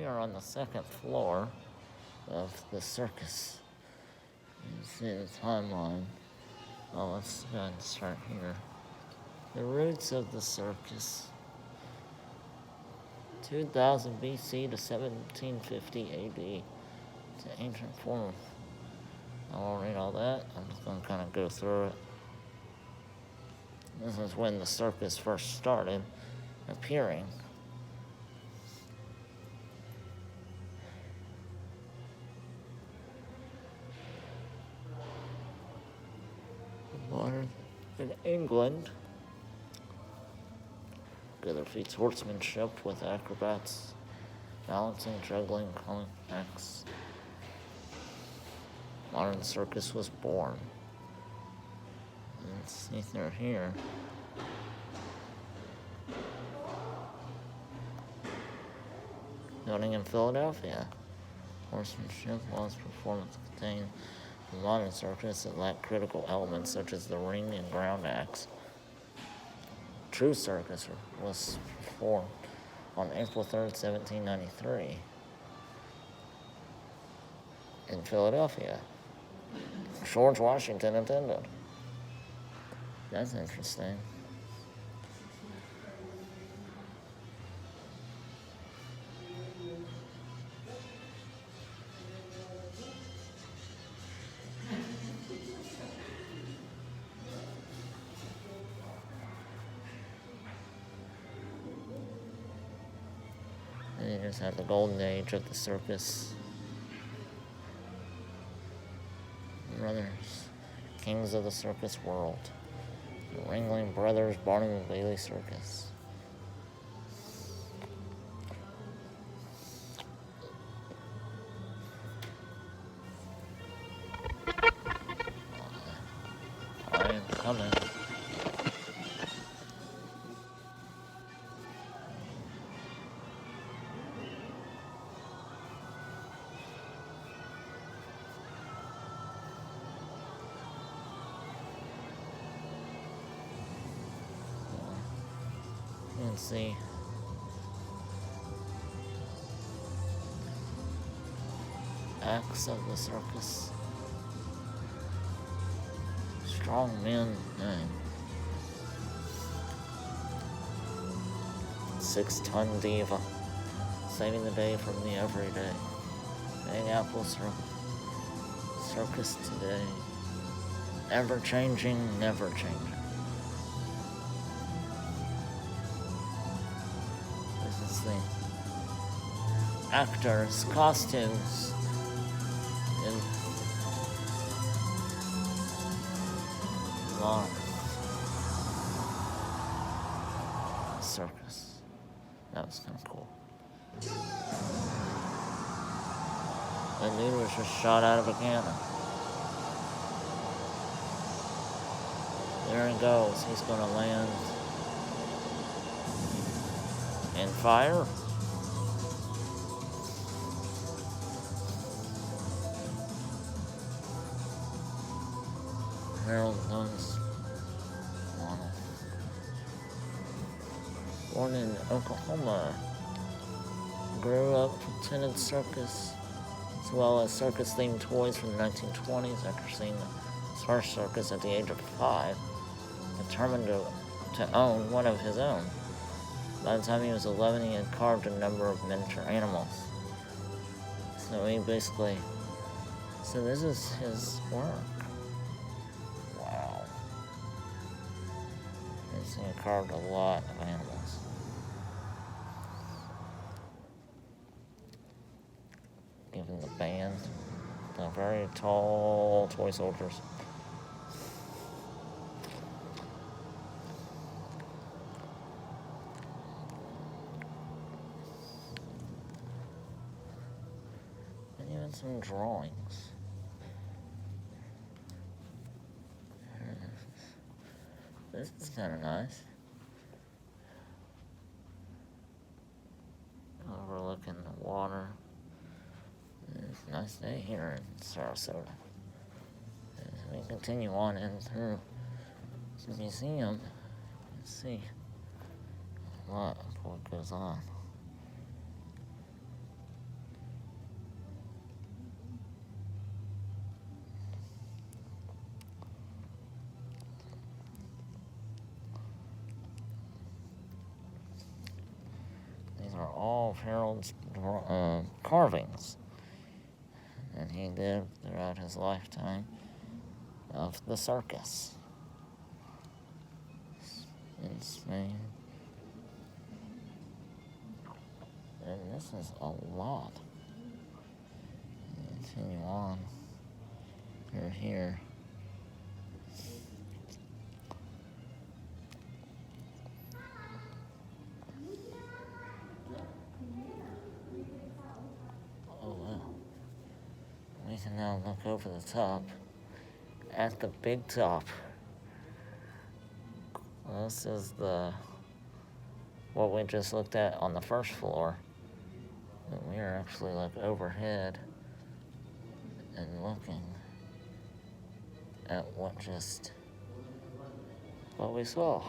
are on the second floor of the circus. You see the timeline. Well, let's go ahead and start here. The roots of the circus. 2000 BC to 1750 AD. It's an ancient form. I won't read all that. I'm just going to kind of go through it. This is when the circus first started appearing. Modern in England. Together feats horsemanship with acrobats, balancing, juggling, calling acts. Modern circus was born. Let's see if they're here. Building in Philadelphia. Horsemanship was performance contained in modern circus that lack critical elements such as the ring and ground acts. True circus was performed on April 3rd, 1793 in Philadelphia. George Washington attended. That's interesting. And you just had the golden age of the circus. Brothers, kings of the circus world. The Ringling Brothers, Barnum and Bailey Circus. I am coming. Let's see. Acts of the circus. Strong men. 6-ton diva. Saving the day from the everyday. Big Apple Circus today. Ever changing, never changing. This is the actors' costumes in Mars Circus. That was kind of cool. That dude was just shot out of a cannon. There he goes. He's going to land and fire. Harold Nuns. Born in Oklahoma. Grew up, attended circus, as well as circus-themed toys from the 1920s after seeing his first circus at the age of 5. Determined to own one of his own. By the time he was 11, he had carved a number of miniature animals. So he basically... So this is his work. Wow. He carved a lot of animals. Given the band, the very tall toy soldiers. And even some drawings. This is kind of nice. Overlooking the water. It's a nice day here in Sarasota. As we continue on in through the museum, you can see a lot of what goes on. all of Harold's carvings. And he did throughout his lifetime of the circus in Spain. And this is a lot. Continue on. You're here. Oh wow. We can now look over the top at the big top. This is what we just looked at on the first floor. But we are actually like overhead and looking at what we saw.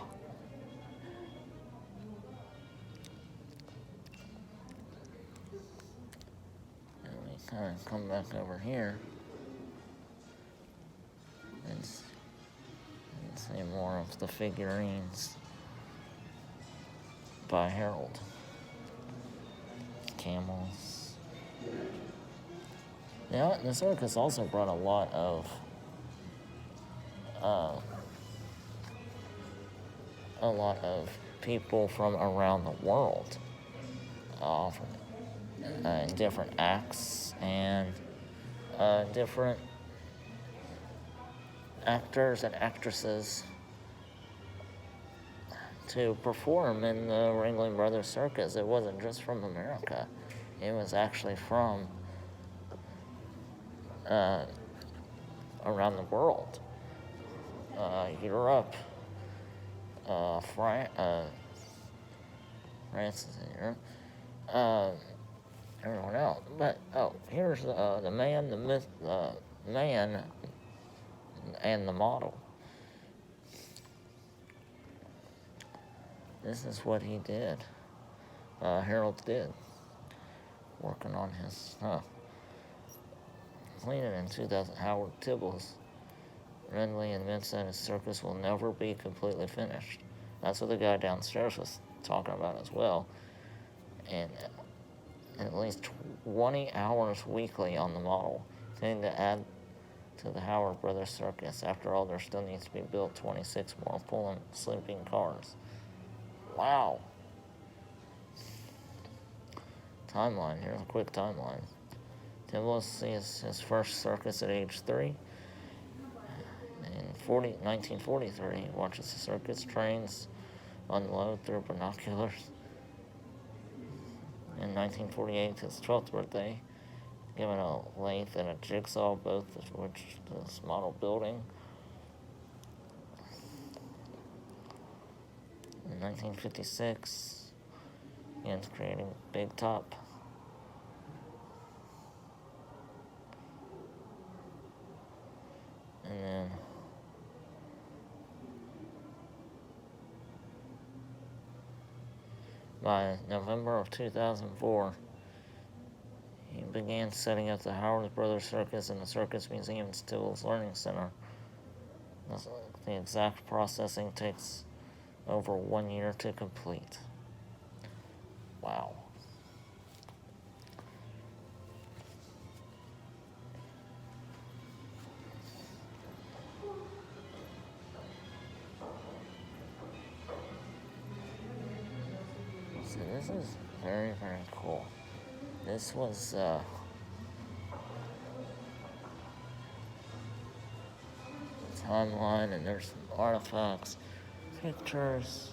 And we kind of come back over here and see more of the figurines by Harold. Camels. Yeah, the circus also brought a lot of people from around the world, in different acts and different actors and actresses to perform in the Ringling Brothers Circus. It wasn't just from America. It was actually from around the world. Europe, France is in Europe, everyone else. But, here's the man, the myth, the man, and the model. This is what he did. Harold did. Working on his stuff. Completed in 2000, Howard Tibble's Ringling admits that his circus will never be completely finished. That's what the guy downstairs was talking about as well. And at least 20 hours weekly on the model, intending to add to the Howard Brothers Circus. After all, there still needs to be built 26 more pulling sleeping cars. Wow. Timeline. Here's a quick timeline. Tibble sees his first circus at age 3. In 1943, he watches the circus trains unload through binoculars. In 1948, his 12th birthday, given a lathe and a jigsaw, both of which this model building. In 1956, begins creating Big Top. And then by November of 2004, he began setting up the Howard Brothers Circus in the Circus Museum and Stills Learning Center. The exact processing takes over 1 year to complete. Wow. So this is very, very cool. This was timeline, and there's some artifacts, pictures,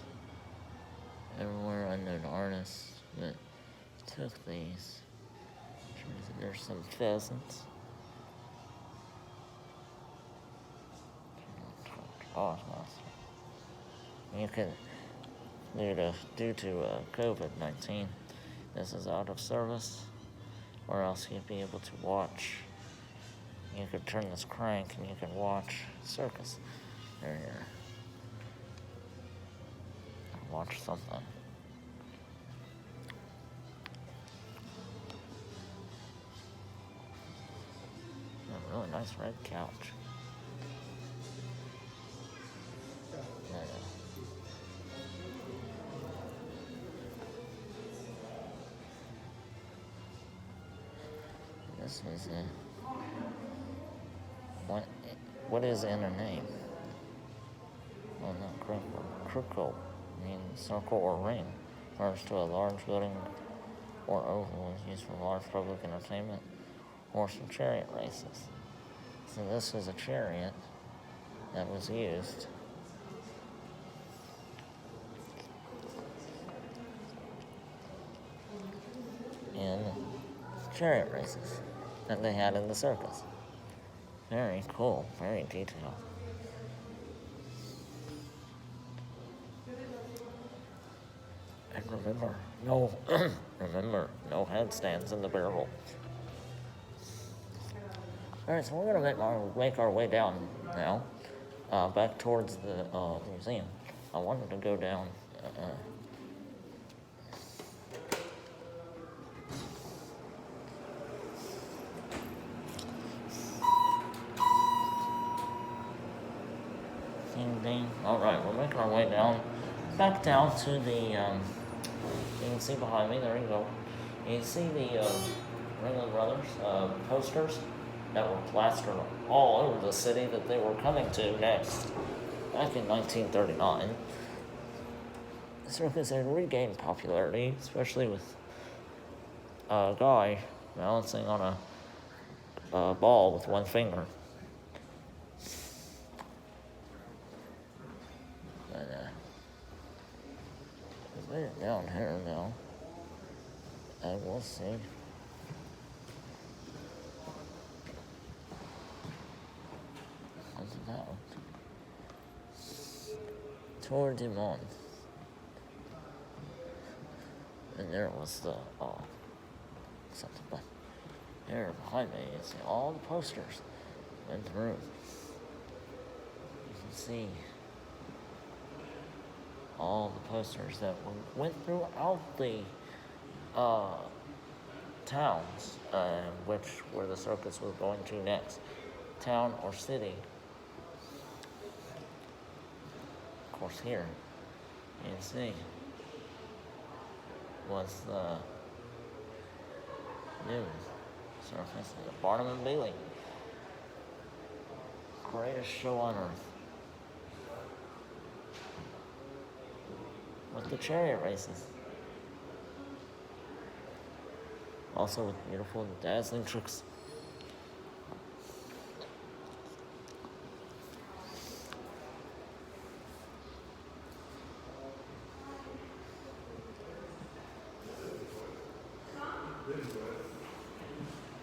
everywhere unknown artists that took these. There's some pheasants. Oh, you can, due to COVID-19, this is out of service, or else you'd be able to watch. You could turn this crank and you can watch Circus. There you are. Watch something. A really nice red couch. This is what is in a name? Well, not critical. Critical means circle or ring. Refers to a large building or oval is used for large public entertainment, horse and chariot races. So this is a chariot that was used in chariot races that they had in the circus. Very cool, very detailed. And remember, no headstands in the barrel. Alright, so we're gonna make our way down now, back towards the museum. I wanted to go down. Ding ding. Alright, we're making our way back down to the, you can see behind me, there you go. You can see the Ringling Brothers posters that were plastered all over the city that they were coming to next, back in 1939. The circus had regained popularity, especially with a guy balancing on a ball with one finger. We're down here now. I will see. What's that one? Tour du Monde. And there was the something, but here behind me you see all the posters in the room. You can see all the posters that went throughout the towns, where the circus was going to next, town or city. Of course, here you can see was the news circus, the Barnum and Bailey, greatest show on earth. With the chariot races. Also with beautiful and dazzling tricks.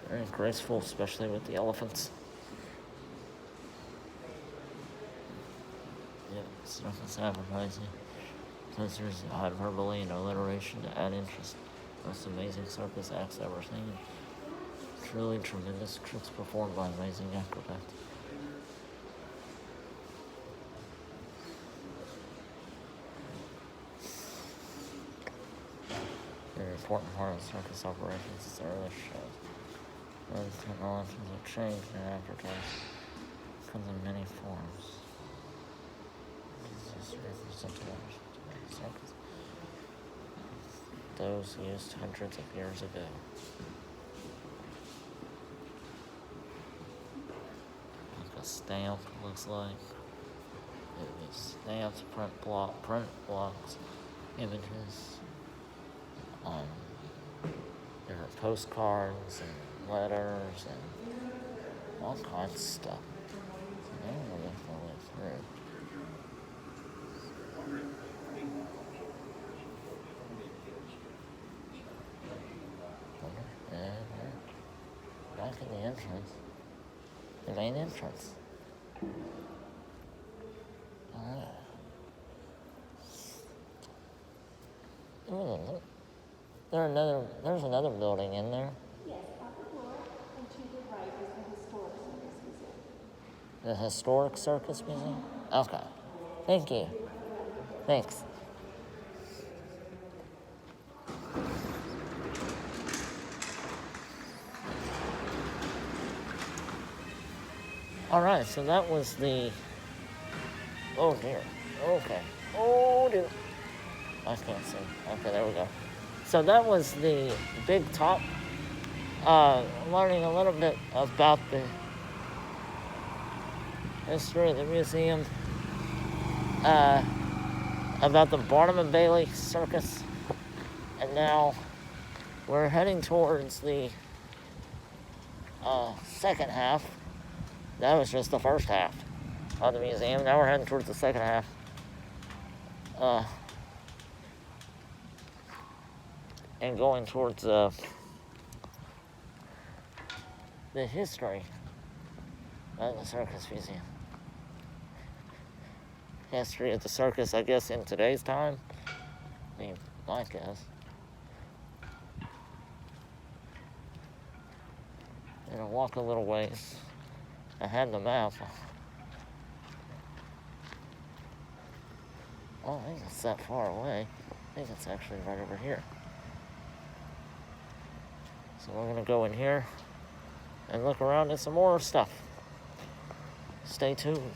Very graceful, especially with the elephants. Yep, circus advertising. Posters, hyperbole, and alliteration to add interest. Most amazing circus acts ever seen. Truly tremendous tricks performed by amazing acrobats. An important part of circus operations is the early shows. Those technologies have changed and advertised. Comes in many forms. Circus. Those used hundreds of years ago. Like a stamp, looks like. It was stamps, print blocks, images, different postcards and letters and all kinds of stuff. So now we're going to make our way through. Back in the entrance, the main entrance. There's another building in there. Yes, on the floor and to the right is the Historic Circus Museum. The Historic Circus Museum? Okay. Thank you. Thanks. Alright, so that was the... Oh dear. Okay. Oh dear. I can't see. Okay, there we go. So that was the big top learning a little bit about the history of the museum, about the Barnum and Bailey Circus, and now we're heading towards the second half. That was just the first half of the museum. Now we're heading towards the second half. And going towards the history of the Circus Museum. History of the circus, I guess, in today's time. I mean, I guess. And I'll walk a little ways. I had the map. Oh, I think it's that far away. I think it's actually right over here. So we're gonna go in here and look around at some more stuff. Stay tuned.